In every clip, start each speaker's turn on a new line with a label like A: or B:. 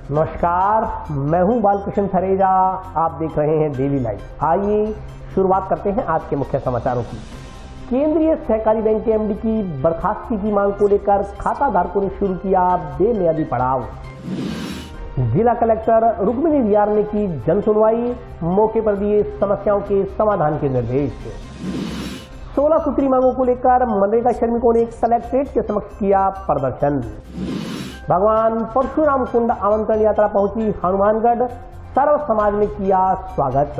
A: नमस्कार, मैं हूं बालकृष्ण थरेजा। आप देख रहे हैं डेली लाइव। आइए शुरुआत करते हैं आज के मुख्य समाचारों की। केंद्रीय सहकारी बैंक के एमडी की बर्खास्तगी की मांग को लेकर खाता धारकों ने शुरू किया बेमियादी पड़ाव। जिला कलेक्टर रुक्मिणी रियार ने की जन सुनवाई, मौके पर दिए समस्याओं के समाधान के निर्देश। 16 सूत्री मांगों को लेकर मनरेगा श्रमिकों ने कलेक्ट्रेट के समक्ष किया प्रदर्शन। भगवान परशुराम कुंड आमंत्रण यात्रा पहुंची हनुमानगढ़, सर्व समाज ने किया स्वागत।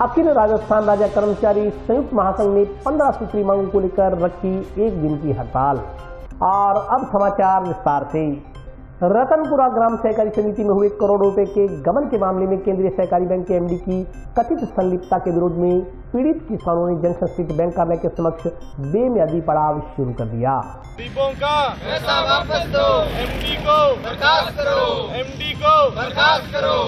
A: अखिल राजस्थान राज्य कर्मचारी संयुक्त महासंघ ने 15 सूत्री मांगों को लेकर रखी एक दिन की हड़ताल। और अब समाचार विस्तार से। रतनपुरा ग्राम सहकारी समिति में हुए करोड़ों रुपए के गबन के मामले में केंद्रीय सहकारी बैंक के एमडी की कथित संलिप्तता के विरोध में पीड़ित किसानों ने जंक्शन स्थित बैंक कार्यालय के समक्ष बेमियादी पड़ाव शुरू कर दिया।
B: गरीबों का पैसा वापस दो, एमडी को बर्खास्त करो, एमडी को बर्खास्त करो।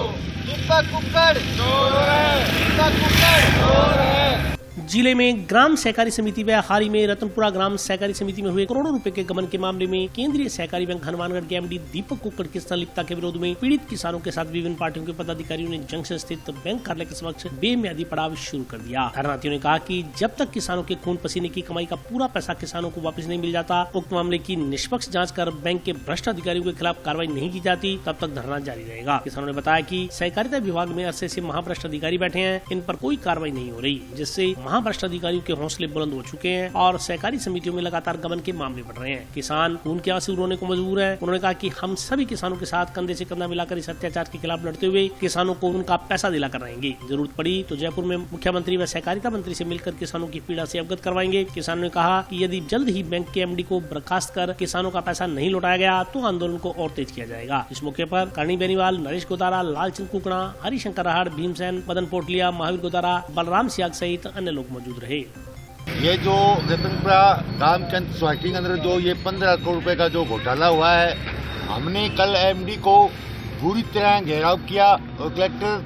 B: दीपक कुक्कड़ चोर है, दीपक कुक्कड़ चोर है।
C: जिले में ग्राम सहकारी समिति व हाल ही में रतनपुरा ग्राम सहकारी समिति में हुए करोड़ों रुपए के गबन के मामले में केंद्रीय सहकारी बैंक हनुमानगढ़ के एमडी दीपक कुक्कड़ की संलिप्तता के विरोध में पीड़ित किसानों के साथ विभिन्न पार्टियों के पदाधिकारियों ने जंक्शन स्थित बैंक कार्यालय के समक्ष बेमियादी पड़ाव शुरू कर दिया। धरनार्थियों ने कहा कि जब तक किसानों के खून पसीने की कमाई का पूरा पैसा किसानों को वापस नहीं मिल जाता, उक्त मामले की निष्पक्ष जाँच कर बैंक के भ्रष्ट अधिकारियों के खिलाफ कार्रवाई नहीं की जाती, तब तक धरना जारी रहेगा। किसानों ने बताया कि सहकारिता विभाग में अरसे से महाभ्रष्ट अधिकारी बैठे हैं, इन पर कोई कार्रवाई नहीं हो रही, जिससे महाभ्रष्ट अधिकारियों के हौसले बुलंद हो चुके हैं और सहकारी समितियों में लगातार गबन के मामले बढ़ रहे हैं। किसान खून के आंसू रोने को मजबूर है। उन्होंने कहा कि हम सभी किसानों के साथ कंधे से कंधा मिलाकर इस अत्याचार के खिलाफ लड़ते हुए किसानों को उनका पैसा दिलाकर रहेंगे। जरूरत पड़ी तो जयपुर में मुख्यमंत्री व सहकारिता मंत्री से मिलकर किसानों की पीड़ा से अवगत करवाएंगे। किसानों ने कहा कि यदि जल्द ही बैंक के एमडी को बर्खास्त कर किसानों का पैसा नहीं लौटाया गया तो आंदोलन को और तेज किया जाएगा। इस मौके पर करणी बेनीवाल, नरेश गोदारा, लालचंद कुकड़ा, हरिशंकर राहड़, भीमसेन, मदन पोटलिया, महावीर गोदारा, बलराम सियाग सहित अन्य लोग मौजूद रहे।
D: ये जो रतनपुरा रामचंद्र सोसाइटी के अंदर जो ये 15 करोड़ रुपए का जो घोटाला हुआ है, हमने कल एमडी को पूरी तरह घेराव किया और कलेक्टर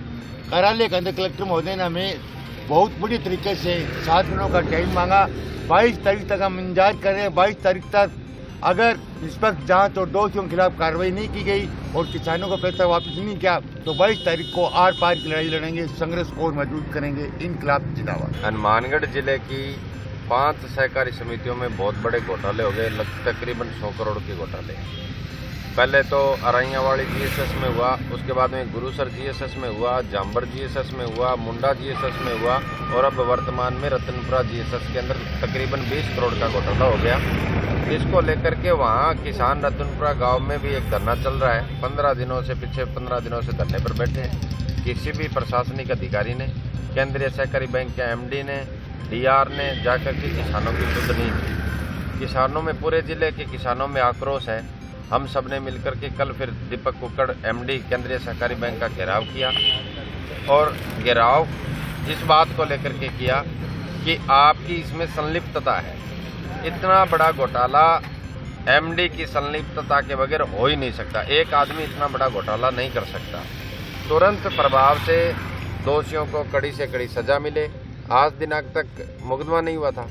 D: कार्यालय के अंदर कलेक्टर महोदय ने हमें बहुत बुरी तरीके से 7 दिनों का टाइम मांगा। 22 तारीख तक हम इंतजार कर रहे हैं। 22 तारीख तक अगर निष्पक्ष जांच और दोषियों के खिलाफ कार्रवाई नहीं की गई और किसानों को पैसा वापस नहीं किया तो 22 तारीख को आर पार की लड़ाई लड़ेंगे, संघर्ष को मजबूत करेंगे, इनकलाब जिंदाबाद।
E: हनुमानगढ़ जिले की 5 सहकारी समितियों में बहुत बड़े घोटाले हो गए, तकरीबन 100 करोड़ के घोटाले। पहले तो अरैयावाड़ी जीएसएस में हुआ, उसके बाद में गुरुसर जीएसएस में हुआ, जाम्बर जीएसएस में हुआ, मुंडा जीएसएस में हुआ और अब वर्तमान में रतनपुरा जीएसएस के अंदर तकरीबन 20 करोड़ का घोटाला हो गया। इसको लेकर के वहाँ किसान रतनपुरा गांव में भी एक धरना चल रहा है। 15 दिनों से धरने पर बैठे हैं। किसी भी प्रशासनिक अधिकारी ने, केंद्रीय सहकारी बैंक के एमडी ने, डीआर ने जाकर के किसानों की सुध नहीं की। किसानों में, पूरे जिले के किसानों में आक्रोश है। हम सब ने मिलकर के कल फिर दीपक कुक्कड़ एमडी केंद्रीय सहकारी बैंक का घेराव किया और घेराव इस बात को लेकर के किया कि आपकी इसमें संलिप्तता है। इतना बड़ा घोटाला एमडी की संलिप्तता के बगैर हो ही नहीं सकता। एक आदमी इतना बड़ा घोटाला नहीं कर सकता। तुरंत प्रभाव से दोषियों को कड़ी से कड़ी सजा मिले। आज दिनांक तक मुकदमा नहीं हुआ था।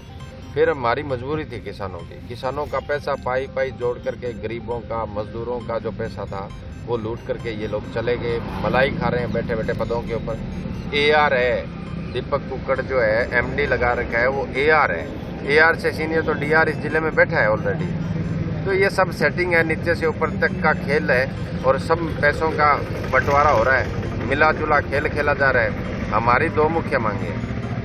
E: फिर हमारी मजबूरी थी किसानों का पैसा पाई जोड़ करके, गरीबों का, मजदूरों का जो पैसा था वो लूट करके ये लोग चले गए। मलाई खा रहे हैं बैठे बैठे पदों के ऊपर। एआर है, दीपक कुक्कड़ जो है एमडी लगा रखा है वो एआर है। एआर से सीनियर तो डीआर इस जिले में बैठा है ऑलरेडी। तो ये सब सेटिंग है, नीचे से ऊपर तक का खेल है और सब पैसों का बंटवारा हो रहा है, मिला जुला खेल खेला जा रहा है। हमारी 2 मुख्य मांगे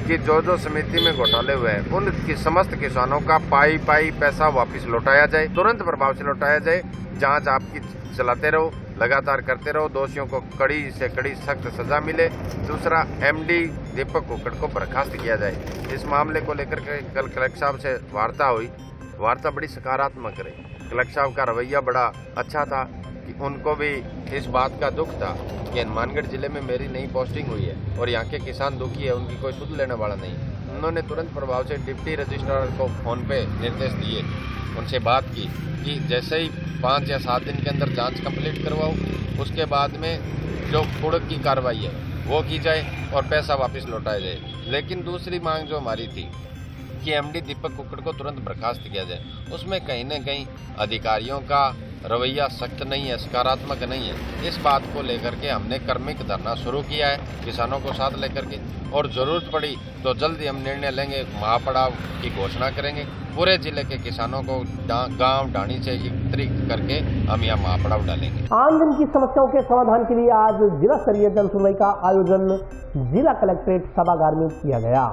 E: कि जो समिति में घोटाले हुए हैं उन समस्त किसानों का पाई पैसा वापस लौटाया जाए, तुरंत प्रभाव से लौटाया जाए। जांच आपकी चलाते रहो, लगातार करते रहो, दोषियों को कड़ी से कड़ी सख्त सजा मिले। दूसरा, एमडी दीपक कुक्कड़ को बर्खास्त किया जाए। इस मामले को लेकर के कल कलेक्टर साहब से वार्ता हुई। वार्ता बड़ी सकारात्मक रही। कलेक्टर साहब का रवैया बड़ा अच्छा था कि उनको भी इस बात का दुख था कि हनुमानगढ़ जिले में मेरी नई पोस्टिंग हुई है और यहाँ के किसान दुखी है, उनकी कोई सुध लेने वाला नहीं। उन्होंने तुरंत प्रभाव से डिप्टी रजिस्ट्रार को फोन पे निर्देश दिए, उनसे बात की कि जैसे ही 5 या 7 दिन के अंदर जांच कंप्लीट करवाओ, उसके बाद में जो कुड़क की कार्रवाई है वो की जाए और पैसा वापस लौटाया जाए। लेकिन दूसरी मांग जो हमारी थी कि एमडी दीपक कुक्कड़ को तुरंत बर्खास्त किया जाए, उसमें कहीं न कहीं अधिकारियों का रवैया सख्त नहीं है, सकारात्मक नहीं है। इस बात को लेकर के हमने क्रमिक धरना शुरू किया है किसानों को साथ लेकर के, और जरूरत पड़ी तो जल्दी हम निर्णय लेंगे, महापड़ाव की घोषणा करेंगे। पूरे जिले के किसानों को गांव ढाणी से एकत्रित करके हम यहाँ महापड़ाव डालेंगे।
A: आमजन की समस्याओं के समाधान के लिए आज जिला स्तरीय जन सुनवाई का आयोजन जिला कलेक्ट्रेट सभागार में किया गया।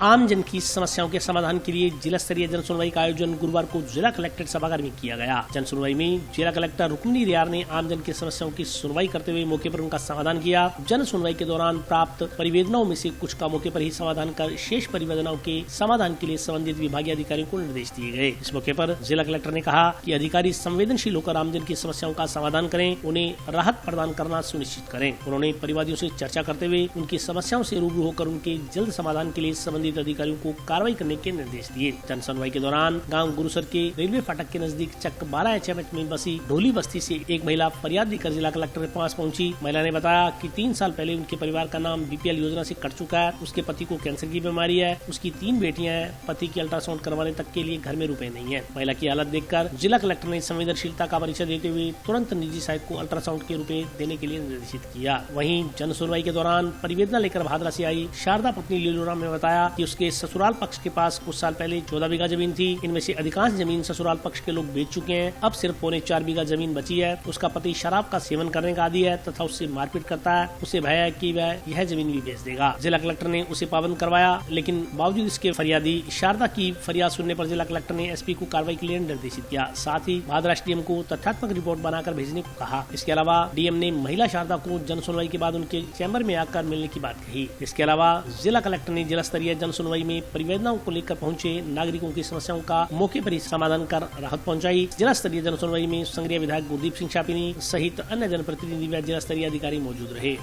C: आम जन की समस्याओं के समाधान के लिए जिला स्तरीय जन सुनवाई का आयोजन गुरुवार को जिला कलेक्ट्रेट सभागार में किया गया। जन सुनवाई में जिला कलेक्टर रुक्मिणी रियार ने आम जन की समस्याओं की सुनवाई करते हुए मौके पर उनका समाधान किया। जन सुनवाई के दौरान प्राप्त परिवेदनाओं में से कुछ का मौके पर ही समाधान कर शेष परिवेदनाओं के समाधान के लिए संबंधित विभागीय अधिकारियों को निर्देश दिए गए। इस मौके पर जिला कलेक्टर ने कहा कि अधिकारी संवेदनशील होकर आमजन की समस्याओं का समाधान करें, उन्हें राहत प्रदान करना सुनिश्चित करें। उन्होंने परिवादियों से चर्चा करते हुए उनकी समस्याओं से रूबरू होकर उनके जल्द समाधान के लिए संबंधित अधिकारियों को कार्रवाई करने के निर्देश दिए। जन सुनवाई के दौरान गांव गुरुसर के रेलवे फाटक के नजदीक चक 12 HMH में बसी ढोली बस्ती से एक महिला फरियाद लेकर जिला कलेक्टर के पास पहुंची। महिला ने बताया कि 3 साल पहले उनके परिवार का नाम BPL योजना से कट चुका है। उसके पति को कैंसर की बीमारी है, उसकी 3 बेटियां हैं। पति की अल्ट्रासाउंड करवाने तक के लिए घर में रुपए नहीं है। महिला की हालत देखकर जिला कलेक्टर ने संवेदनशीलता का परिचय देते हुए तुरंत निजी साइट को अल्ट्रासाउंड के रुपए देने के लिए निर्देशित किया। वहीं जन सुनवाई के दौरान परिवेदना लेकर भादरा से आई शारदा पत्नी लीलूराम ने बताया कि उसके ससुराल पक्ष के पास कुछ साल पहले 14 बीघा जमीन थी। इनमें से अधिकांश जमीन ससुराल पक्ष के लोग बेच चुके हैं। अब सिर्फ 4.25 बीघा जमीन बची है। उसका पति शराब का सेवन करने का आदी है तथा उससे मारपीट करता है। उसे भय है कि वह यह जमीन भी बेच देगा। जिला कलेक्टर ने उसे पाबंद करवाया, लेकिन बावजूद इसके फरियादी शारदा की फरियाद सुनने पर जिला कलेक्टर ने SP को कार्रवाई के लिए निर्देशित किया। साथ ही भादरा SDM को तथ्यात्मक रिपोर्ट बनाकर भेजने को कहा। इसके अलावा DM ने महिला शारदा को जन सुनवाई के बाद उनके चैम्बर में आकर मिलने की बात कही। इसके अलावा जिला कलेक्टर ने जिला स्तरीय जन सुनवाई में परिवेदनाओं को लेकर पहुंचे नागरिकों की समस्याओं का मौके पर ही समाधान कर राहत पहुंचाई। जिला स्तरीय जन सुनवाई में संग्रिया विधायक गुरदीप सिंह शापिनी सहित अन्य जनप्रतिनिधि व जिला स्तरीय अधिकारी मौजूद रहे।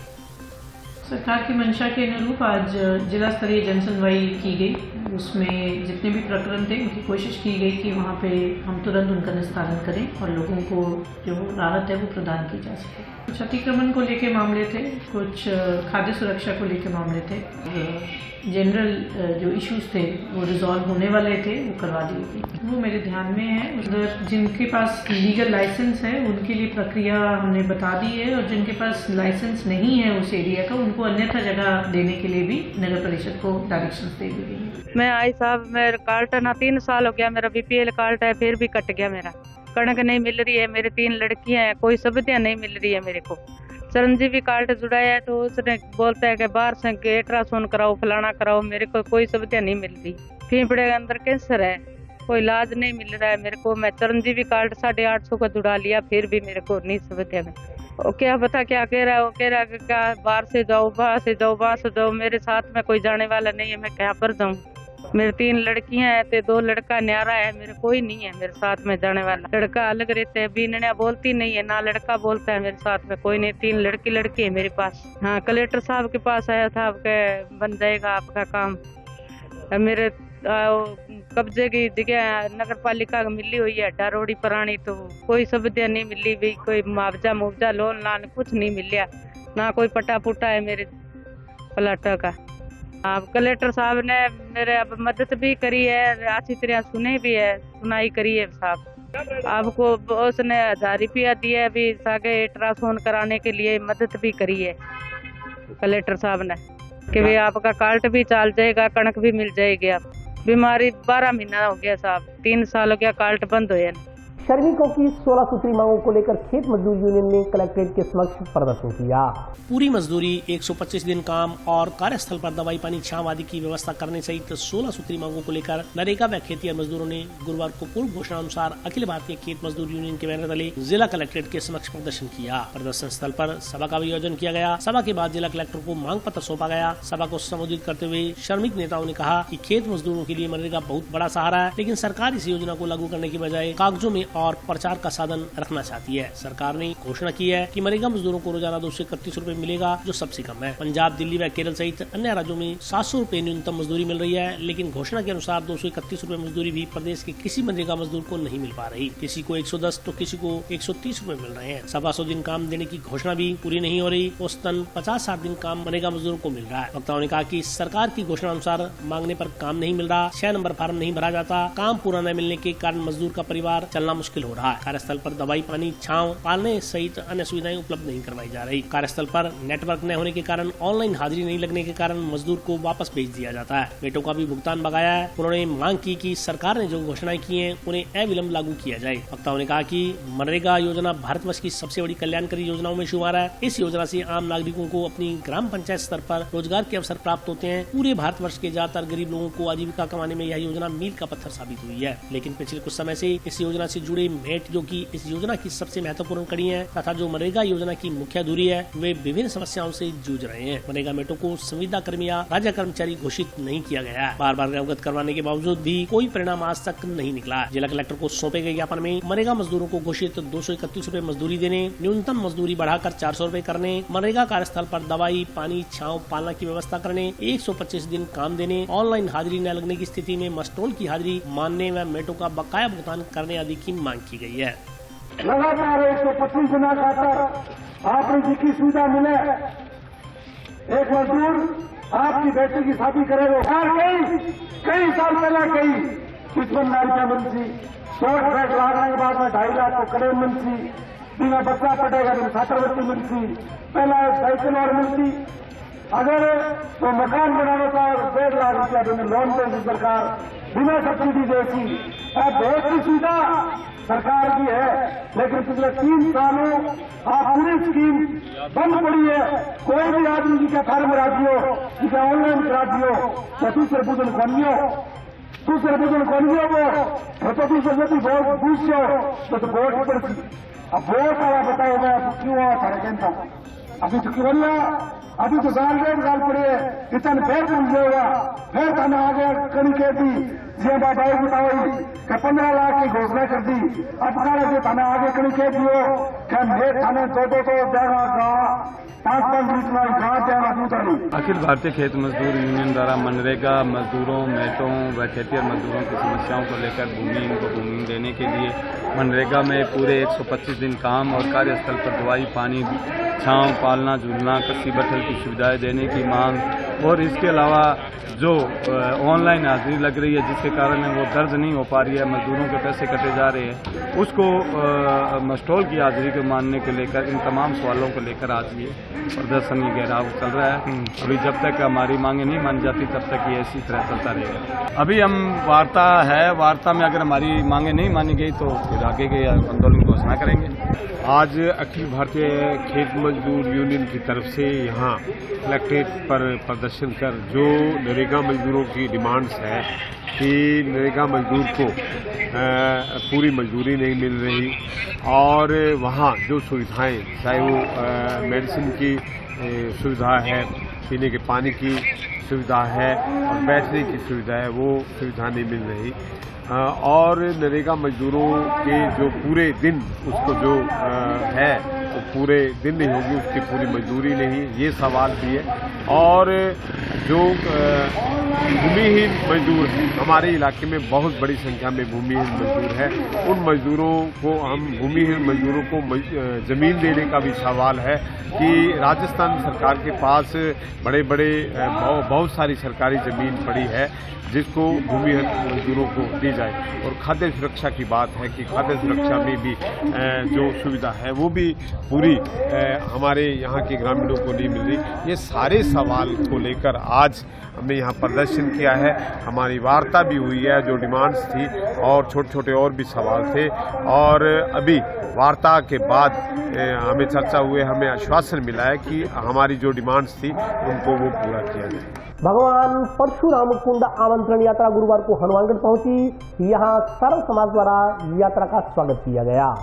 F: सरकार की मंशा के अनुरूप आज जिला स्तरीय जन सुनवाई की गई। उसमें जितने भी प्रकरण थे उनकी कोशिश की गई कि वहाँ पे हम तुरंत उनका निस्तारण करें और लोगों को जो राहत है वो प्रदान की जा सके। कुछ अतिक्रमण को लेके मामले थे, कुछ खाद्य सुरक्षा को लेके मामले थे, जनरल जो इश्यूज थे वो रिजॉल्व होने वाले थे, वो करवा दिए गए। वो मेरे ध्यान में है। उधर जिनके पास लीगल लाइसेंस है उनके लिए प्रक्रिया हमने बता दी है, और जिनके पास लाइसेंस नहीं है उस एरिया का उनको अन्यथा जगह देने के लिए भी नगर परिषद को डायरेक्शंस दे दी गई है।
G: मैं आई साहब, मेरा कार्ड ना 3 साल हो गया, मेरा BPL कार्ड है फिर भी कट गया। मेरा कणक नहीं मिल रही है, मेरी 3 लड़कियां हैं, कोई सुविधा नहीं मिल रही है मेरे को। चिरंजीवी कार्ड जुड़ाया है तो उसने बोलता है कि बाहर से अल्ट्रासाउंड कराओ, फलाना कराओ, मेरे को कोई सुविधा नहीं मिल रही। फेफड़े के अंदर कैंसर है, कोई इलाज नहीं मिल रहा है मेरे को। मैं चिरंजीवी कार्ड 850 का जुड़ा लिया, फिर भी मेरे को नहीं सुविधा में। वो क्या पता क्या कह रहा है, वो कह रहा है क्या बाहर से जाओ, बाहर से जाओ, बाहर से जाओ। मेरे साथ में कोई जाने वाला नहीं है, मैं क्या पर जाऊँ। मेरे 3 लड़कियां हैं तो 2 लड़का न्यारा है, मेरे कोई नहीं है मेरे साथ में जाने वाला। लड़का अलग रहते हैं, बीननिया बोलती नहीं है, ना लड़का बोलता है। मेरे साथ में कोई नहीं, 3 लड़की है मेरे पास। हाँ, कलेक्टर साहब के पास आया था, आपके बन जाएगा आपका काम। मेरे कब्जे की जगह नगर पालिका मिली हुई है डारोड़ी पुरानी, तो कोई सुविधा नहीं मिली भी, कोई मुआवजा लोन लान कुछ नहीं मिला, ना कोई पटा पुटा है मेरे प्लाटों का। आप कलेक्टर साहब ने मेरे अब मदद भी करी है, अच्छी तरह सुने भी है, सुनाई करी है साहब। आपको उसने 1000 रुपया दिया है भी, सागे अल्ट्रासाउंड कराने के लिए मदद भी करी है कलेक्टर साहब ने कि भी आपका कार्ड भी चल जाएगा, कणक भी मिल जाएगी। आप बीमारी 12 महीना हो गया साहब, 3 साल हो गया कार्ड बंद हो।
A: श्रमिकों की 16 सूत्री मांगों को लेकर खेत मजदूर यूनियन ने कलेक्ट्रेट के समक्ष प्रदर्शन किया।
C: पूरी मजदूरी, 125 दिन काम और कार्यस्थल पर दवाई पानी छांव आदि की व्यवस्था करने सहित 16 सूत्री मांगों को लेकर नरेगा व खेतिहर मजदूरों ने गुरुवार को पूर्व घोषणा अनुसार अखिल भारतीय खेत मजदूर यूनियन के बैनर तले जिला कलेक्ट्रेट के समक्ष प्रदर्शन किया। प्रदर्शन स्थल पर सभा का भी आयोजन किया गया। सभा के बाद जिला कलेक्टर को मांग पत्र सौंपा गया। सभा को संबोधित करते हुए श्रमिक नेताओं ने कहा कि खेत मजदूरों के लिए मनरेगा बहुत बड़ा सहारा है, लेकिन सरकार इस योजना को लागू करने की बजाय कागजों में और प्रचार का साधन रखना चाहती है। सरकार ने घोषणा की है कि मनरेगा मजदूरों को रोजाना 231 रूपए मिलेगा, जो सबसे कम है। पंजाब, दिल्ली व केरल सहित अन्य राज्यों में 700 रूपए न्यूनतम मजदूरी मिल रही है, लेकिन घोषणा के अनुसार 231 रूपए मजदूरी भी प्रदेश के किसी मनरेगा मजदूर को नहीं मिल पा रही। किसी को 110 तो किसी को 130 रूपए मिल रहे हैं। 125 दिन काम देने की घोषणा भी पूरी नहीं हो रही। औसतन 50-60 दिन काम मनरेगा मजदूरों को मिल रहा है। वक्ताओं ने कहा कि सरकार की घोषणा अनुसार मांगने पर काम नहीं मिल रहा, 6 नंबर फार्म नहीं भरा जाता, काम पूरा न मिलने के कारण मजदूर का परिवार चलना मुश्किल हो रहा है। कार्यस्थल पर दवाई, पानी, छांव, पालने सहित अन्य सुविधाएं उपलब्ध नहीं करवाई जा रही। कार्यस्थल पर नेटवर्क न होने के कारण, ऑनलाइन हाजिरी नहीं लगने के कारण मजदूर को वापस भेज दिया जाता है। मेटों का भी भुगतान बकाया है। उन्होंने मांग की कि सरकार ने जो घोषणाएं की हैं उन्हें अविलंब लागू किया जाए। वक्ताओं ने कहा कि मनरेगा योजना भारतवर्ष की सबसे बड़ी कल्याणकारी योजनाओं में शुमार है। इस योजना से आम नागरिकों को अपनी ग्राम पंचायत स्तर पर रोजगार के अवसर प्राप्त होते हैं। पूरे भारतवर्ष के ज्यादातर गरीब लोगों को आजीविका कमाने में यह योजना मील का पत्थर साबित हुई है। लेकिन पिछले कुछ समय से इस योजना से जुड़े मेट, जो कि इस योजना की सबसे महत्वपूर्ण कड़ी है तथा जो मनरेगा योजना की मुख्य अधूरी है, वे विभिन्न समस्याओं से जूझ रहे हैं। मनरेगा मेटों को संविदा कर्मी या राज्य कर्मचारी घोषित नहीं किया गया है। बार बार अवगत करवाने के बावजूद भी कोई परिणाम आज तक नहीं निकला। जिला कलेक्टर को सौंपे गए ज्ञापन में मनरेगा मजदूरों को घोषित 231 रूपए मजदूरी देने, न्यूनतम मजदूरी बढ़ाकर 400 रूपए करने, मनरेगा कार्यस्थल पर दवाई, पानी, छांव, पालना की व्यवस्था करने, 125 दिन काम देने, ऑनलाइन हाजिरी न लगने की स्थिति में मस्टोल की हाजिरी मानने व मेटों का बकाया भुगतान करने आदि की मांग की गई है।
H: लगातार 125 दिनों खातर आपने जिसकी सुविधा मिले, एक मजदूर आपकी बेटी की शादी करेगा और कई साल पहले कई 55 नारियां मिलती, 100 बैठ लागने के बाद में 2.5 लाख को कड़े मिलती, बिना बच्चा पटेगा तो छात्रवृत्ति मिलती, पहला साइकिल और मिलती। अगर तो मकान बनाने का 1.5 लाख रुपया देने लोन देगी सरकार, बिना सब्सिडी देती। अब बहुत सी सुविधा सरकार की है, लेकिन पिछले 3 सालों आप पूरी स्कीम बंद पड़ी है। कोई भी आदमी जी का फार्म राजी हो, जिसे ऑनलाइन करा दियो, तो दूसरे बुजुर्ग बनियो, दूसरे बुजुर्ग बनियो वो तो दूसरे यदि वोट पूछो तो वोट पड़ती। अब वोट वाला बताओ मैं क्यों आ सारे कहता अभी तो क्यों अभी तो साल पड़े इतने फिर पूछ जाएगा, फिर थाने आगे कड़ी कह दी जी बाबा बताओ कि 15 लाख की घोषणा कर दी। अब कहा थाने आगे कड़ी कह दियो कि मेरे थाने 2-2 देगा गा, 5-5 लीटर घास देगा दूसरा नहीं।
I: अखिल भारतीय खेत मजदूर यूनियन द्वारा मनरेगा मजदूरों, मेटों व खेतिहर मजदूरों की समस्याओं को लेकर भूमिहीन को भूमि देने के लिए मनरेगा में पूरे 125 दिन काम और कार्यस्थल पर दवाई, पानी, छांव, पालना, झूलना, कस्सी बठल की सुविधाएं देने की मांग और इसके अलावा जो ऑनलाइन हाजिरी लग रही है जिसके कारण वो दर्ज नहीं हो पा रही है, मजदूरों के पैसे कटे जा रहे हैं, उसको मस्टॉल की हाजिरी को मानने को लेकर इन तमाम सवालों को लेकर आज ये प्रदर्शन घेराव चल रहा है। अभी जब तक हमारी मांगे नहीं मान जाती तब तक ये इसी तरह चलता रहेगा। अभी हम वार्ता में अगर हमारी मांगे नहीं मानी गई तो फिर आगे के आंदोलन की घोषणा करेंगे।
J: आज अखिल भारतीय खेत मजदूर यूनियन की तरफ से यहाँ कलेक्ट्रेट पर प्रदर्शन कर जो नरेगा मजदूरों की डिमांड्स है कि नरेगा मजदूर को पूरी मजदूरी नहीं मिल रही और वहाँ जो सुविधाएं, चाहे वो मेडिसिन की सुविधा है, पीने के पानी की सुविधा है और बैठने की सुविधा है, वो सुविधा नहीं मिल रही और नरेगा मजदूरों के जो पूरे दिन उसको जो है तो पूरे दिन नहीं होगी, उसकी पूरी मजदूरी नहीं, ये सवाल भी है। और जो भूमिहीन मजदूर हैं, हमारे इलाके में बहुत बड़ी संख्या में भूमिहीन मजदूर है, उन मजदूरों को हम भूमिहीन मजदूरों को जमीन देने का भी सवाल है कि राजस्थान सरकार के पास बहुत सारी सरकारी जमीन पड़ी है जिसको भूमिहीन मजदूरों को दी जाए। और खाद्य सुरक्षा की बात है कि खाद्य सुरक्षा में भी जो सुविधा है वो भी पूरी हमारे यहाँ के ग्रामीणों को नहीं मिल रही। ये सारे सवाल को लेकर आज हमने यहाँ प्रदर्शन किया है, हमारी वार्ता भी हुई है, जो डिमांड्स थी और छोटे छोटे और भी सवाल थे और अभी वार्ता के बाद हमें चर्चा हुए, हमें आश्वासन मिला है कि हमारी जो डिमांड्स थी उनको वो पूरा किया जाए।
A: भगवान परशुराम कुंड आमंत्रण यात्रा गुरुवार को हनुमानगढ़ पहुंची। यहां सर्व समाज द्वारा यात्रा का स्वागत किया गया।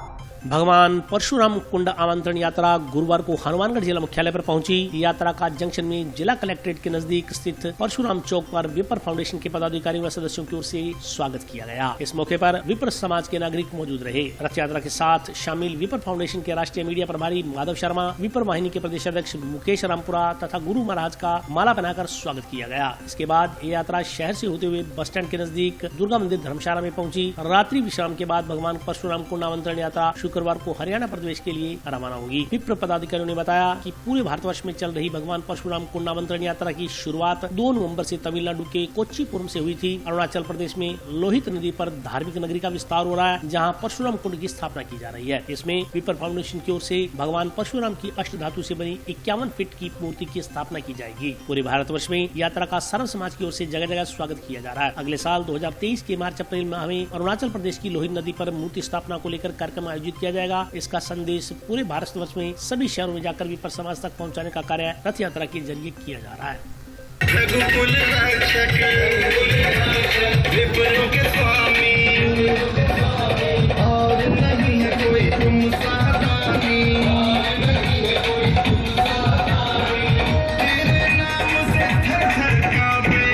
C: भगवान परशुराम कुंड आमंत्रण यात्रा गुरुवार को हनुमानगढ़ जिला मुख्यालय पर पहुंची। यात्रा का जंक्शन में जिला कलेक्ट्रेट के नजदीक स्थित परशुराम चौक पर विप्र फाउंडेशन के पदाधिकारियों व सदस्यों की ओर से स्वागत किया गया। इस मौके पर विप्र समाज के नागरिक मौजूद रहे। रथ यात्रा के साथ शामिल विप्र फाउंडेशन के राष्ट्रीय मीडिया प्रभारी माधव शर्मा, विप्र वाहिनी के प्रदेश अध्यक्ष मुकेश रामपुरा तथा गुरु महाराज का माला पहनाकर स्वागत किया गया। इसके बाद ये यात्रा शहर से होते हुए बस स्टैंड के नजदीक दुर्गा मंदिर धर्मशाला में पहुंची। रात्रि विश्राम के बाद भगवान परशुराम कुंड आमंत्रण यात्रा शुक्रवार को हरियाणा प्रदेश के लिए रवाना होगी। विप्र पदाधिकारियों ने बताया कि पूरे भारतवर्ष में चल रही भगवान परशुराम कुंड आमंत्रण यात्रा की शुरुआत 2 नवंबर से तमिलनाडु के कोच्चिपुरम से हुई थी। अरुणाचल प्रदेश में लोहित नदी पर धार्मिक नगरी का विस्तार हो रहा है, जहां परशुराम कुंड की स्थापना की जा रही है। इसमें विप्र फाउंडेशन की ओर से भगवान परशुराम की अष्ट धातु से बनी 51 फीट की मूर्ति की स्थापना की जाएगी। पूरे भारतवर्ष में यात्रा का सर्व समाज की ओर से जगह जगह स्वागत किया जा रहा है। अगले साल 2023 के मार्च अप्रैल माह में अरुणाचल प्रदेश की लोहित नदी पर मूर्ति स्थापना को लेकर कार्यक्रम आयोजित किया जाएगा। इसका संदेश पूरे भारतवर्ष में सभी शहरों में जाकर विप्र समाज तक पहुँचाने का कार्य रथ यात्रा के जरिए किया जा रहा है।
B: रघुकुल रक्षक विप्रों के स्वामी और नहीं है कोई तुम सा दानी। तेरे नाम से थर थर कांपे,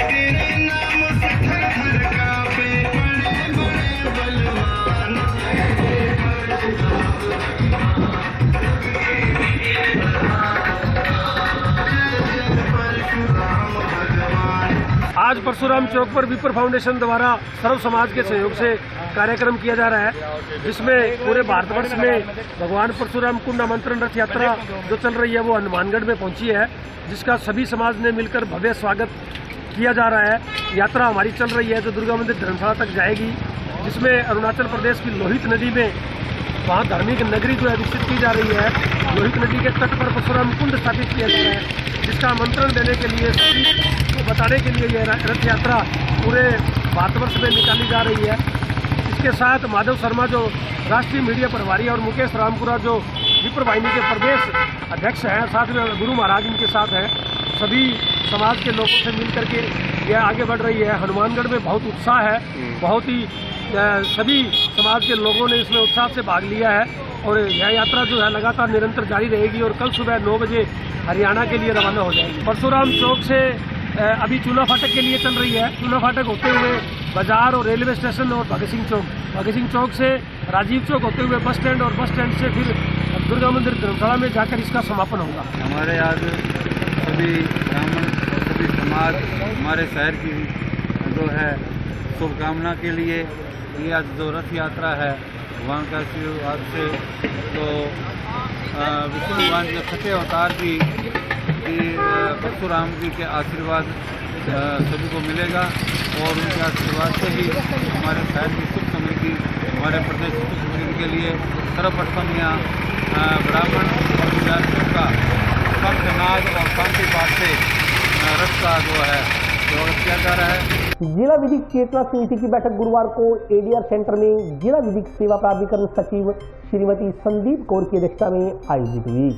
B: तेरे नाम से थर थर कांपे बड़े बड़े बलवान।
H: आज परशुराम चौक पर विप्र फाउंडेशन द्वारा सर्व समाज के सहयोग से कार्यक्रम किया जा रहा है, जिसमें पूरे भारतवर्ष में भगवान परशुराम कुंड आमंत्रण रथ यात्रा जो चल रही है वो हनुमानगढ़ में पहुंची है, जिसका सभी समाज ने मिलकर भव्य स्वागत किया जा रहा है। यात्रा हमारी चल रही है जो दुर्गा मंदिर धर्मशाला तक जाएगी, जिसमें अरुणाचल प्रदेश की लोहित नदी में वहाँ धार्मिक नगरी जो है विकसित की जा रही है। लोहित नदी के तट पर परशुराम कुंड स्थापित किया जा रहा है, जिसका आमंत्रण देने के लिए सभी को बताने के लिए यह रथ यात्रा पूरे भारतवर्ष में निकाली जा रही है। इसके साथ माधव शर्मा जो राष्ट्रीय मीडिया प्रभारी और मुकेश रामपुरा जो विप्र वाहिनी के प्रदेश अध्यक्ष हैं, साथ में गुरु महाराज इनके साथ हैं, सभी समाज के लोगों से मिलकर के यह आगे बढ़ रही है। हनुमानगढ़ में बहुत उत्साह है, बहुत ही सभी समाज के लोगों ने इसमें उत्साह से भाग लिया है और यह यात्रा जो है लगातार निरंतर जारी रहेगी और कल सुबह 9 बजे हरियाणा के लिए रवाना हो जाएगी। परशुराम चौक से अभी चूना फाटक के लिए चल रही है। चूना फाटक होते हुए बाजार और रेलवे स्टेशन और भगत सिंह चौक से राजीव चौक होते हुए बस स्टैंड और बस स्टैंड से फिर दुर्गा मंदिर धर्मशाला में जाकर इसका समापन होगा।
I: हमारे आज सभी ब्राह्मण और सभी समाज हमारे शहर की जो है शुभकामना के लिए ये आज जो रथ यात्रा है भगवान का आशीर्वाद से तो विष्णु भगवान के छठे अवतार की परशुराम जी के आशीर्वाद सभी को मिलेगा और उनके आशीर्वाद से ही हमारे शहर की सुख समृद्धि, हमारे प्रदेश की सुख समृद्धि के लिए सर्वप्रथम यहाँ ब्राह्मण और विद्यार्थियों का पंचनाद और शांति पाठ से रथ का जो है स्वागत किया जा रहा है।
A: जिला विधिक चेतना समिति की बैठक गुरुवार को एडीआर सेंटर में जिला विधिक सेवा प्राधिकरण सचिव श्रीमती संदीप कौर की अध्यक्षता में आयोजित हुई।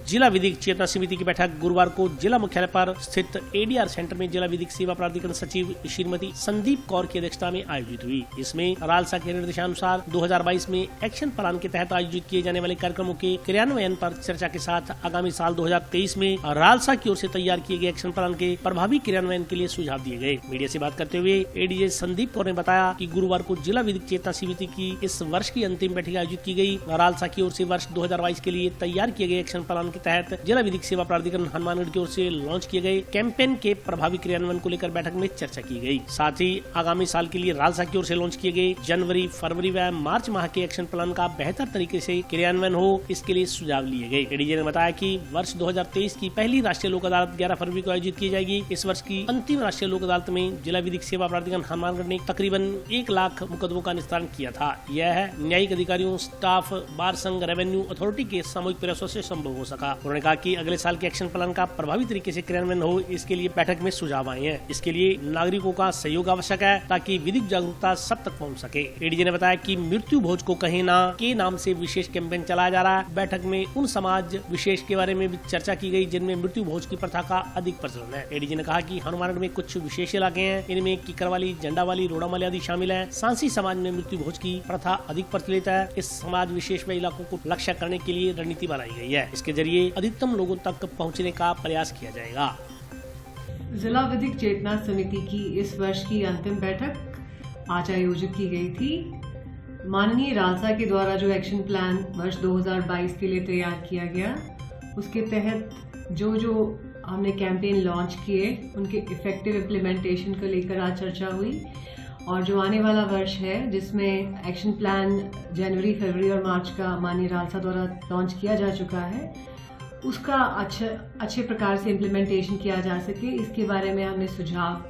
C: जिला विधिक चेतना समिति की बैठक गुरुवार को जिला मुख्यालय पर स्थित एडीआर सेंटर में जिला विधिक सेवा प्राधिकरण सचिव श्रीमती संदीप कौर की अध्यक्षता में आयोजित हुई। इसमें रालसा के निर्देशानुसार 2022 में एक्शन प्लान के तहत आयोजित किए जाने वाले कार्यक्रमों के क्रियान्वयन पर चर्चा के साथ आगामी साल 2023 में रालसा की ओर से तैयार किए गए एक्शन प्लान के प्रभावी क्रियान्वयन के लिए सुझाव दिए गए। मीडिया से बात करते हुए एडीजे संदीप कौर ने बताया कि गुरुवार को जिला विधिक चेतना समिति की इस वर्ष की अंतिम बैठक आयोजित की गई। रालसा की ओर से वर्ष 2022 के लिए तैयार किए गए एक्शन प्लान के तहत जिला विधिक सेवा प्राधिकरण हनुमानगढ़ की ओर से लॉन्च किए गए कैंपेन के प्रभावी क्रियान्वयन को लेकर बैठक में चर्चा की गई। साथ ही आगामी साल के लिए रालसा की ओर से लॉन्च किए गए जनवरी, फरवरी व मार्च माह के एक्शन प्लान का बेहतर तरीके से क्रियान्वयन हो, इसके लिए सुझाव लिए गए। एडीजे ने बताया कि वर्ष 2023 की पहली राष्ट्रीय लोक अदालत 11 फरवरी को आयोजित की जाएगी। इस वर्ष की अंतिम राष्ट्रीय लोक अदालत में जिला विधिक सेवा प्राधिकरण हनुमानगढ़ ने तकरीबन 1 लाख मुकदमों का निस्तारण किया था। यह न्यायिक अधिकारियों, स्टाफ, बार संघ, रेवेन्यू अथॉरिटी के सामूहिक प्रयासों से संभव हो सका। उन्होंने कहा कि अगले साल के एक्शन प्लान का प्रभावी तरीके से क्रियान्वयन हो, इसके लिए बैठक में सुझाव आए हैं। इसके लिए नागरिकों का सहयोग आवश्यक है ताकि विधिक जागरूकता सब तक पहुंच सके। एडीजे ने बताया कि मृत्यु भोज को कहे ना के नाम से विशेष कैंपेन चलाया जा रहा है। बैठक में उन समाज विशेष के बारे में भी चर्चा की गई जिनमें मृत्यु भोज की प्रथा का अधिक प्रचलन है। एडीजे ने कहा कि हनुमानगढ़ में कुछ विशेष इलाके हैं, इनमें किकरवाली, झंडावाली, रोडामाली आदि शामिल है। सांसी समाज में मृत्यु भोज की प्रथा अधिक प्रचलित है। इस समाज विशेष व इलाकों को लक्ष्य करने के लिए रणनीति बनाई गई है। इसके जरिए अधिकतम लोगों तक पहुंचने का प्रयास किया जाएगा।
K: जिला विधिक चेतना समिति की इस वर्ष की अंतिम बैठक आज आयोजित की गई थी। माननीय रालसा के द्वारा जो एक्शन प्लान वर्ष 2022 के लिए तैयार किया गया, उसके तहत जो हमने कैंपेन लॉन्च किए, उनके इफेक्टिव इम्प्लीमेंटेशन को लेकर आज चर्चा हुई और जो आने वाला वर्ष है जिसमें एक्शन प्लान जनवरी, फरवरी और मार्च का माननीय रालसा द्वारा लॉन्च किया जा चुका है, उसका अच्छे प्रकार से इम्प्लीमेंटेशन किया जा सके, इसके बारे में हमने सुझाव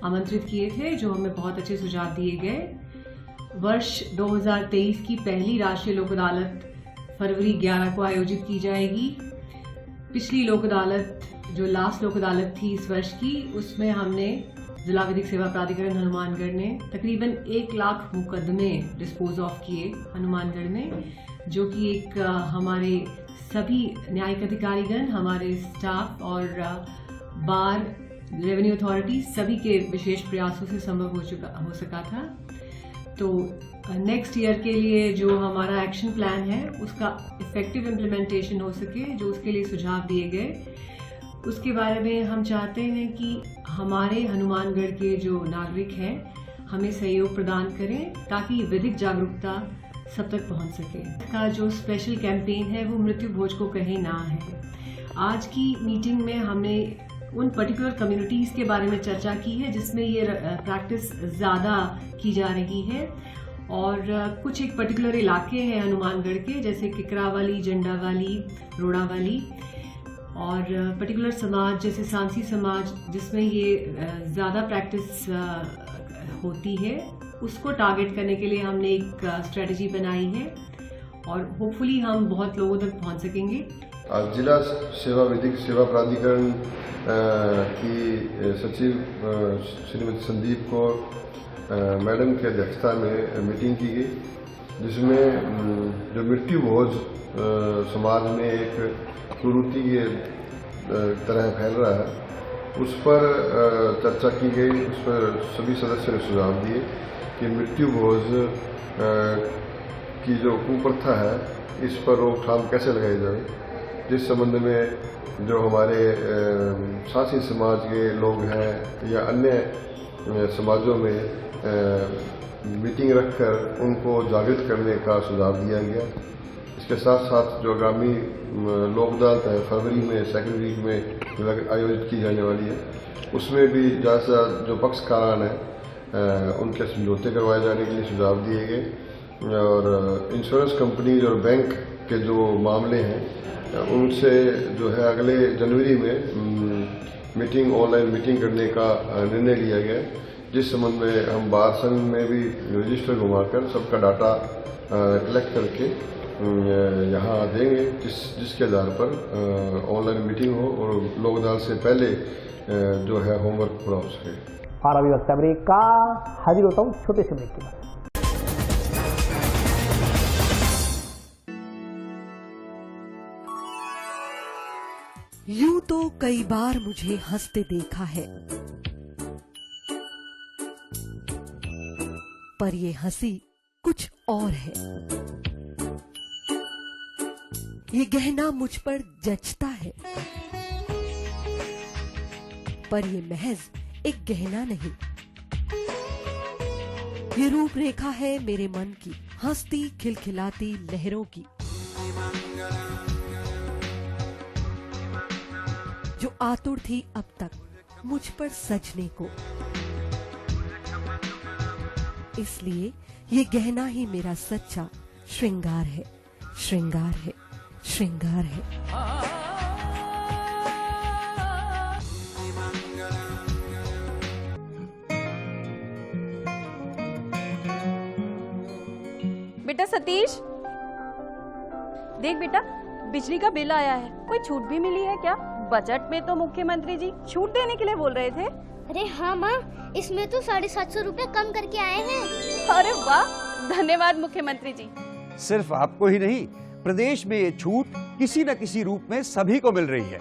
K: आमंत्रित किए थे, जो हमें बहुत अच्छे सुझाव दिए गए। वर्ष 2023 की पहली राष्ट्रीय लोक अदालत फरवरी 11 को आयोजित की जाएगी। पिछली लोक अदालत जो लास्ट लोक अदालत थी इस वर्ष की, उसमें हमने जिला विधिक सेवा प्राधिकरण हनुमानगढ़ ने तकरीबन 1 लाख मुकदमे डिस्पोज ऑफ किए हनुमानगढ़ में, जो कि एक हमारे सभी न्यायिक अधिकारीगण, हमारे स्टाफ और बार, रेवेन्यू अथॉरिटी सभी के विशेष प्रयासों से संभव हो सका था। तो नेक्स्ट ईयर के लिए जो हमारा एक्शन प्लान है उसका इफेक्टिव इम्प्लीमेंटेशन हो सके, जो उसके लिए सुझाव दिए गए, उसके बारे में हम चाहते हैं कि हमारे हनुमानगढ़ के जो नागरिक हैं हमें सहयोग प्रदान करें ताकि विधिक जागरूकता सब तक पहुंच सके। इसका जो स्पेशल कैंपेन है वो मृत्यु भोज को कहे ना है। आज की मीटिंग में हमने उन पर्टिकुलर कम्युनिटीज़ के बारे में चर्चा की है जिसमें ये प्रैक्टिस ज़्यादा की जा रही है, और कुछ एक पर्टिकुलर इलाके हैं हनुमानगढ़ के, जैसे किकरावाली, जंडावाली, रोड़ावाली, और पर्टिकुलर समाज जैसे सांसी समाज जिसमें ये ज़्यादा प्रैक्टिस होती है, उसको टारगेट करने के लिए हमने एक स्ट्रेटजी बनाई है और होपफुली हम बहुत लोगों तक पहुंच सकेंगे।
L: आज जिला सेवा विधिक सेवा प्राधिकरण की सचिव श्रीमती संदीप कौर मैडम की अध्यक्षता में मीटिंग की गई, जिसमें जो मृत्यु भोज समाज में एक कुरीति के तरह फैल रहा है उस पर चर्चा की गई। उस पर सभी सदस्यों ने सुझाव दिए कि मृत्यु भोज की जो कुप्रथा है इस पर रोकथाम कैसे लगाई जाए, जिस संबंध में जो हमारे सांसी समाज के लोग हैं या अन्य समाजों में मीटिंग रखकर उनको जागृत करने का सुझाव दिया गया। इसके साथ साथ जो आगामी लोक अदालत है फरवरी में सेकेंड वीक में आयोजित की जाने वाली है, उसमें भी ज़्यादा से ज़्यादा जो पक्षकारान है उनके समझौते करवाए जाने के लिए सुझाव दिए गए, और इंश्योरेंस कंपनी और बैंक के जो मामले हैं उनसे जो है अगले जनवरी में मीटिंग, ऑनलाइन मीटिंग करने का निर्णय लिया गया, जिस संबंध में हम बार संघ में भी रजिस्टर घुमाकर सबका डाटा कलेक्ट करके यहाँ देंगे, जिसके आधार पर ऑनलाइन मीटिंग हो और लोक अदालत से पहले जो है होमवर्क पूरा हो सके।
A: और अभी वक्त ब्रेक का, हाजिर होता हूँ छोटे से ब्रेक के बाद।
M: यूं तो कई बार मुझे हंसते देखा है, पर ये हंसी कुछ और है। ये गहना मुझ पर जचता है, पर ये महज एक गहना नहीं, ये रूपरेखा है मेरे मन की, हंसती खिलखिलाती लहरों की, जो आतुर थी अब तक मुझ पर सजने को। इसलिए ये गहना ही मेरा सच्चा श्रृंगार है, श्रृंगार है, श्रृंगार है।
N: बेटा सतीश, देख बेटा, बिजली का बिल आया है, कोई छूट भी मिली है क्या? बजट में तो मुख्यमंत्री जी छूट देने के लिए बोल रहे थे।
O: अरे हाँ माँ, इसमें तो 750 रुपए कम करके आए हैं।
N: अरे वाह, धन्यवाद मुख्यमंत्री जी।
P: सिर्फ आपको ही नहीं, प्रदेश में ये छूट किसी न किसी रूप में सभी को मिल रही है।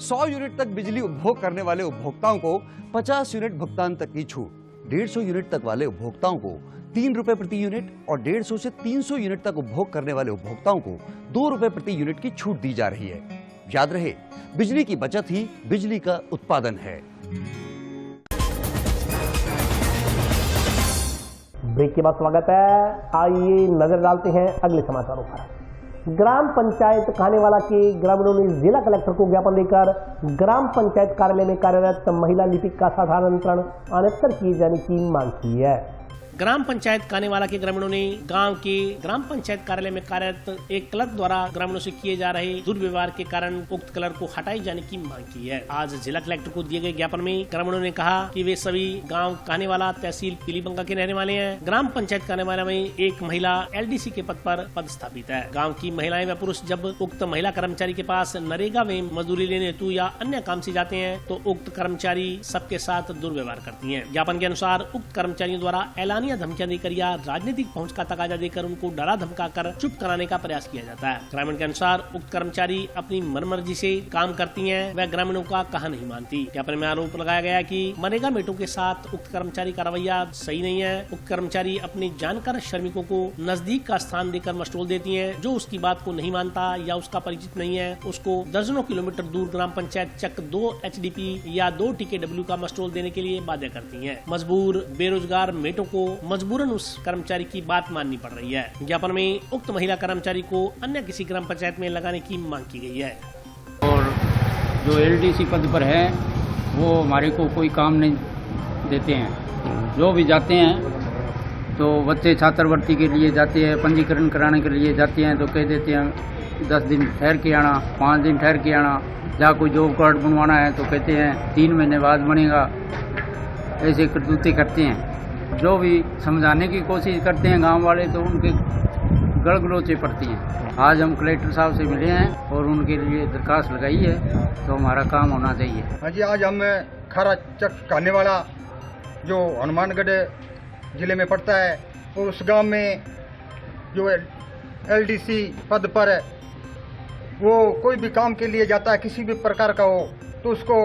P: 100 यूनिट तक बिजली उपभोग करने वाले उपभोक्ताओं को 50 यूनिट भुगतान तक की छूट, 150 यूनिट तक वाले उपभोक्ताओं को 3 रुपए प्रति यूनिट और 150 से 300 यूनिट तक उपभोग करने वाले उपभोक्ताओं को 2 रुपए प्रति यूनिट की छूट दी जा रही है। याद रहे, बिजली की बचत ही बिजली का उत्पादन है।
A: ब्रेक के बाद स्वागत है। आइए नजर डालते हैं अगले समाचारों पर। ग्राम पंचायत खानेवाला के ग्रामीणों ने जिला कलेक्टर को ज्ञापन देकर ग्राम पंचायत कार्यालय में कार्यरत महिला लिपिक का साधारणीकरण अनंतर किए जाने की मांग की है।
C: ग्राम पंचायत कानेवाला के ग्रामीणों ने गांव के ग्राम पंचायत कार्यालय में कार्यरत एक क्लर्क द्वारा ग्रामीणों से किए जा रहे दुर्व्यवहार के कारण उक्त क्लर्क को हटाए जाने की मांग की है। आज जिला कलेक्टर को दिए गए ज्ञापन में ग्रामीणों ने कहा कि वे सभी गांव कानेवाला तहसील पीलीबंगा के रहने वाले हैं। ग्राम पंचायत कानेवाला में एक महिला LDC के पद पर पदस्थापित है। गाँव की महिलाएं व पुरुष जब उक्त महिला कर्मचारी के पास नरेगा में मजदूरी लेने हेतु या अन्य काम से जाते हैं तो उक्त कर्मचारी सबके साथ दुर्व्यवहार करती है। ज्ञापन के अनुसार उक्त कर्मचारियों द्वारा ऐलानिया धमकियां देकर या राजनीतिक पहुंच का तकाजा देकर उनको डरा धमकाकर चुप कराने का प्रयास किया जाता है। ग्रामीण के अनुसार उक्त कर्मचारी अपनी मनमर्जी से काम करती हैं, वह ग्रामीणों का कहा नहीं मानती। ज्ञापन में आरोप लगाया गया कि मनरेगा मेटों के साथ उक्त कर्मचारी का रवैया सही नहीं है। उक्त कर्मचारी अपने जानकार श्रमिकों को नजदीक का स्थान देकर मस्टोल देती है। जो उसकी बात को नहीं मानता या उसका परिचित नहीं है उसको दर्जनों किलोमीटर दूर ग्राम पंचायत चक 2 HDP या 2 TKW का मस्टोल देने के लिए बाध्य करती है। मजबूर बेरोजगार मेटों को मजबूरन उस कर्मचारी की बात माननी पड़ रही है। ज्ञापन में उक्त महिला कर्मचारी को अन्य किसी ग्राम पंचायत में लगाने की मांग की गई है।
Q: और जो LDC पद पर है वो हमारे को कोई काम नहीं देते हैं। जो भी जाते हैं तो बच्चे छात्रवृत्ति के लिए जाते हैं, पंजीकरण कराने के लिए जाते हैं तो कह देते हैं 10 दिन ठहर के आना, 5 दिन ठहर के आना। जहाँ कोई जॉब कार्ड बनवाना है तो कहते हैं 3 महीने बाद बनेगा। ऐसे करतूते करते हैं। जो भी समझाने की कोशिश करते हैं गांव वाले तो उनके गलगलोचे पड़ती हैं। आज हम कलेक्टर साहब से मिले हैं और उनके लिए दरखास्त लगाई है तो हमारा काम होना चाहिए।
R: हाँ जी, आज हम खरा चक कानेवाला जो हनुमानगढ़ जिले में पड़ता है और उस गांव में जो LDC पद पर है वो कोई भी काम के लिए जाता है किसी भी प्रकार का हो तो उसको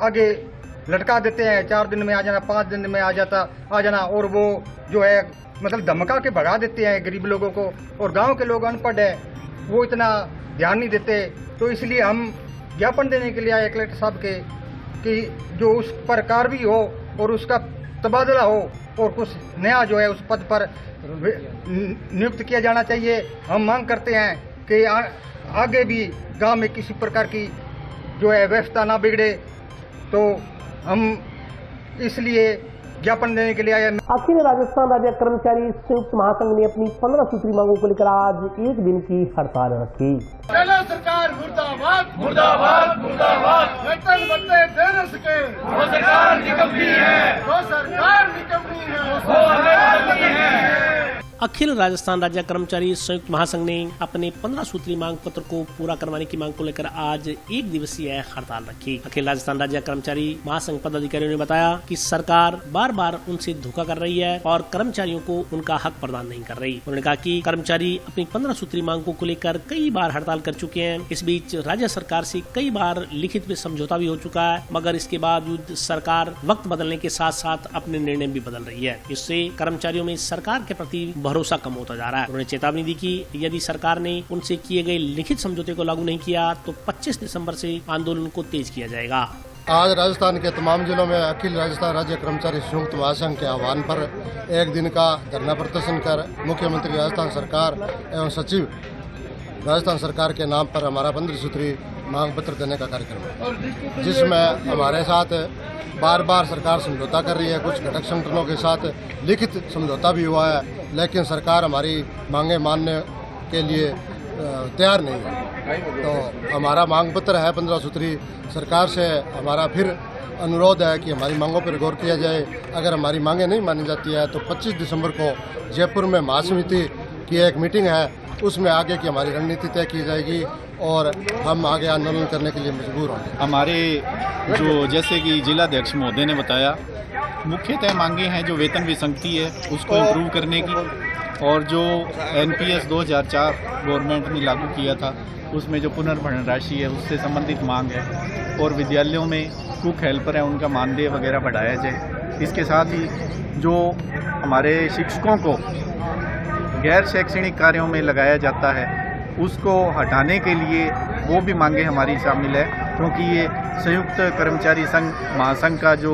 R: आगे लटका देते हैं। 4 दिन में आ जाना, 5 दिन में आ जाना और वो जो है मतलब धमका के भगा देते हैं गरीब लोगों को। और गांव के लोग अनपढ़ है वो इतना ध्यान नहीं देते। तो इसलिए हम ज्ञापन देने के लिए आए कलेक्टर साहब के कि जो उस पर कार्रवाई हो और उसका तबादला हो और कुछ नया जो है उस पद पर नियुक्त किया जाना चाहिए। हम मांग करते हैं कि आगे भी गांव में किसी प्रकार की जो है व्यवस्था ना बिगड़े तो हम इसलिए ज्ञापन देने के लिए आए।
A: अखिल राजस्थान राज्य कर्मचारी संयुक्त महासंघ ने अपनी 15 सूत्री मांगों को लेकर आज एक दिन की हड़ताल रखी।
B: सरकार मुर्दाबाद मुर्दाबाद मुर्दाबाद। वेतन भत्ते दे न सके वो सरकार निकम्मी है, वो सरकार निकम्मी है, वो निकम्मी है।
C: अखिल राजस्थान राज्य कर्मचारी संयुक्त महासंघ ने अपने 15 सूत्री मांग पत्र को पूरा करवाने की मांग को लेकर आज 1 दिवसीय हड़ताल रखी। अखिल राजस्थान राज्य कर्मचारी महासंघ पदाधिकारियों ने बताया कि सरकार बार बार उनसे धोखा कर रही है और कर्मचारियों को उनका हक प्रदान नहीं कर रही। उन्होंने कहा कि कर्मचारी अपनी 15 सूत्री मांगों को लेकर कई बार हड़ताल कर चुके हैं। इस बीच राज्य सरकार से कई बार लिखित में समझौता भी हो चुका है, मगर इसके बावजूद सरकार वक्त बदलने के साथ साथ अपने निर्णय भी बदल रही है। इससे कर्मचारियों में सरकार के प्रति भरोसा कम होता जा रहा है। उन्होंने चेतावनी दी कि यदि सरकार ने उनसे किए गए लिखित समझौते को लागू नहीं किया तो 25 दिसंबर से आंदोलन को तेज किया जाएगा।
S: आज राजस्थान के तमाम जिलों में अखिल राजस्थान राज्य कर्मचारी संयुक्त महासंघ के आह्वान पर 1 दिन का धरना प्रदर्शन कर मुख्यमंत्री राजस्थान सरकार एवं सचिव राजस्थान सरकार के नाम पर हमारा 15 सूत्री मांग पत्र देने का कार्यक्रम है, जिसमें हमारे साथ बार बार सरकार समझौता कर रही है। कुछ घटक संगठनों के साथ लिखित समझौता भी हुआ है, लेकिन सरकार हमारी मांगे मानने के लिए तैयार नहीं है। तो हमारा मांग पत्र है 15 सूत्री। सरकार से हमारा फिर अनुरोध है कि हमारी मांगों पर गौर किया जाए। अगर हमारी मांगे नहीं मानी जाती है तो 25 दिसंबर को जयपुर में महासमिति की एक मीटिंग है, उसमें आगे की हमारी रणनीति तय की जाएगी और हम आगे आंदोलन करने के लिए मजबूर होंगे।
T: हमारे जो जैसे कि जिलाध्यक्ष महोदय ने बताया, मुख्यतः मांगे हैं जो वेतन विसंगति है उसको इम्प्रूव करने की, और जो NPS 2004 गवर्नमेंट ने लागू किया था उसमें जो पुनर्भरण राशि है उससे संबंधित मांग है, और विद्यालयों में कुक हेल्पर है उनका मानदेय वगैरह बढ़ाया जाए। इसके साथ ही जो हमारे शिक्षकों को गैर शैक्षणिक कार्यों में लगाया जाता है उसको हटाने के लिए वो भी मांगे हमारी शामिल है, क्योंकि ये संयुक्त कर्मचारी संघ महासंघ का जो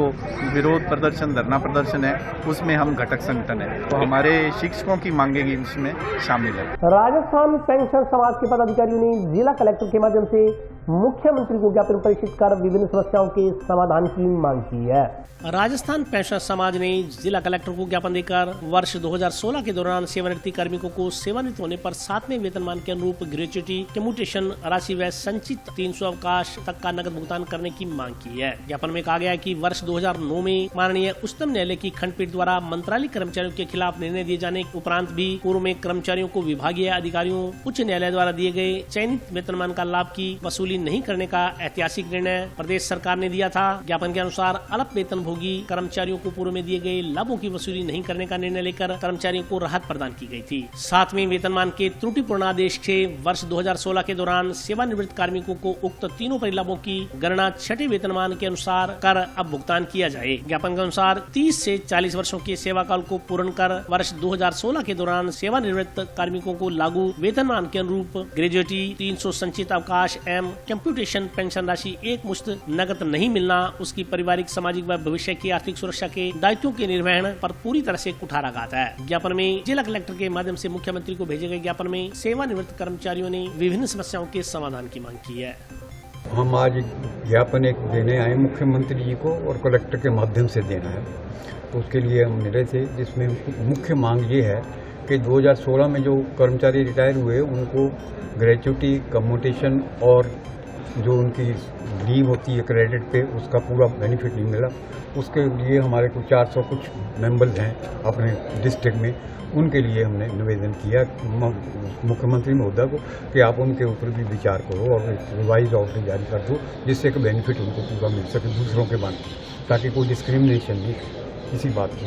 T: विरोध प्रदर्शन, धरना प्रदर्शन है, उसमें हम घटक संगठन है, तो हमारे शिक्षकों की मांगे भी इसमें शामिल है।
A: राजस्थान पेंशन समाज के पदाधिकारियों ने जिला कलेक्टर के माध्यम से मुख्यमंत्री को ज्ञापन प्रेषित कर विभिन्न समस्याओं के समाधान की मांग की है।
C: राजस्थान पेंशन समाज ने जिला कलेक्टर को ज्ञापन देकर वर्ष 2016 के दौरान सेवानिवृत्ति कार्मिकों को सेवानिवृत्त होने पर 7वें वेतनमान के अनुरूप ग्रेच्युटी, कम्यूटेशन राशि व संचित 300 अवकाश तक का नकद भुगतान करने की मांग की है। ज्ञापन में कहा गया है कि वर्ष 2009 में माननीय उच्चतम न्यायालय की खंडपीठ द्वारा मंत्रालय कर्मचारियों के खिलाफ निर्णय दिए जाने के उपरांत भी पूर्व में कर्मचारियों को विभागीय अधिकारियों उच्च न्यायालय द्वारा दिए गए चयनित वेतनमान का लाभ की वसूली नहीं करने का ऐतिहासिक निर्णय प्रदेश सरकार ने दिया था। ज्ञापन के अनुसार अल्प वेतनभोगी कर्मचारियों को पूर्व में दिए गए लाभों की वसूली नहीं करने का निर्णय लेकर कर्मचारियों को राहत प्रदान की गई थी। 7वें वेतनमान के त्रुटिपूर्ण आदेश से वर्ष 2016 के दौरान सेवानिवृत्त कार्मिकों को उक्त तीनों परिलाभों की गणना 6ठे वेतनमान के अनुसार कर अब भुगतान किया जाए। ज्ञापन के अनुसार 30 से 40 वर्षों के सेवा काल को पूर्ण कर वर्ष 2016 के दौरान सेवानिवृत्त कार्मिकों को लागू वेतनमान के अनुरूप ग्रेजुएटी, 300 संचित अवकाश एवं कंप्यूटेशन पेंशन राशि एक मुश्त नकद नहीं मिलना उसकी पारिवारिक, सामाजिक व भविष्य की आर्थिक सुरक्षा के दायित्वों के निर्वहन पर पूरी तरह से कुठाराघात है। ज्ञापन में जिला कलेक्टर के माध्यम से मुख्यमंत्री को भेजे गए ज्ञापन में सेवानिवृत्त कर्मचारियों ने विभिन्न समस्याओं के समाधान की मांग की है।
U: हम आज ज्ञापन एक देने आए मुख्यमंत्री जी को और कलेक्टर के माध्यम से देना है, तो उसके लिए हम मिले थे, जिसमें मुख्य मांग ये है कि 2016 में जो कर्मचारी रिटायर हुए उनको ग्रेच्युटी, कम्यूटेशन और जो उनकी लीव होती है क्रेडिट पे, उसका पूरा बेनिफिट नहीं मिला। उसके लिए हमारे को 400 कुछ मेंबर्स हैं अपने डिस्ट्रिक्ट में, उनके लिए हमने निवेदन किया मुख्यमंत्री महोदय को कि आप उनके ऊपर भी विचार करो और रिवाइज ऑर्डर जारी कर दो, जिससे कि बेनिफिट उनको पूरा मिल सके दूसरों के बाद, ताकि कोई डिस्क्रिमिनेशन नहीं। इसी बात को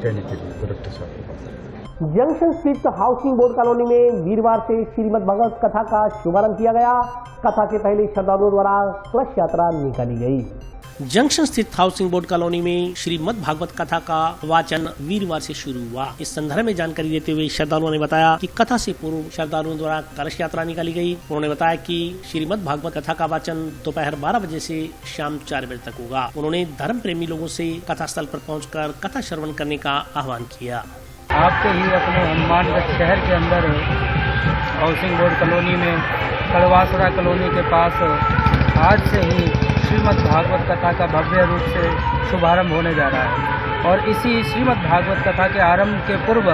U: कहने के लिए कलेक्टर साहब के पास
A: जंक्शन स्थित हाउसिंग बोर्ड कॉलोनी में वीरवार से श्रीमद् भागवत कथा का शुभारंभ किया गया। कथा से पहले श्रद्धालुओं द्वारा कलश यात्रा निकाली गई।
C: जंक्शन स्थित हाउसिंग बोर्ड कॉलोनी में श्रीमद् भागवत कथा का वाचन वीरवार से शुरू हुआ। इस संदर्भ में जानकारी देते हुए श्रद्धालुओं ने बताया कि कथा से पूर्व श्रद्धालुओं द्वारा कलश यात्रा निकाली गई। उन्होंने बताया कि श्रीमद् भागवत कथा का वाचन दोपहर 12 बजे से शाम 4 बजे तक होगा। उन्होंने धर्म प्रेमी लोगों से कथा स्थल पर पहुंचकर कथा श्रवण करने का आह्वान किया।
Q: आपको ही अपने हनुमानगढ़ शहर के अंदर हाउसिंग बोर्ड कॉलोनी में कड़वासरा कॉलोनी के पास आज से ही श्रीमद् भागवत कथा का भव्य रूप से शुभारंभ होने जा रहा है और इसी श्रीमद् भागवत कथा के आरंभ के पूर्व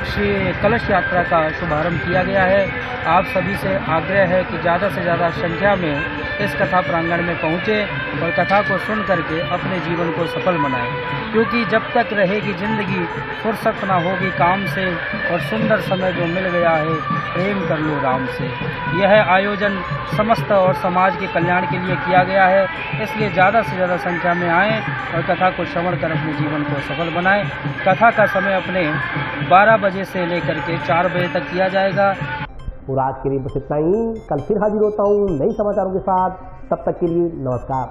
Q: श्री कलश यात्रा का शुभारंभ किया गया है। आप सभी से आग्रह है कि ज़्यादा से ज़्यादा संख्या में इस कथा प्रांगण में पहुँचे और कथा को सुन करके अपने जीवन को सफल बनाएं, क्योंकि जब तक रहेगी जिंदगी फुर्सत ना होगी काम से और सुंदर समय जो मिल गया है प्रेम कर लो राम से। यह आयोजन समस्त और समाज के कल्याण के लिए किया गया है, इसलिए ज़्यादा से ज़्यादा संख्या में आएँ और कथा को श्रवण कर अपने जीवन को सफल बनाएं। कथा का समय अपने 12 बजे से लेकर के 4 बजे तक किया जाएगा।
A: और आज के लिए बस इतना ही। कल फिर हाजिर होता हूँ नई समाचारों के साथ। तब तक के लिए नमस्कार।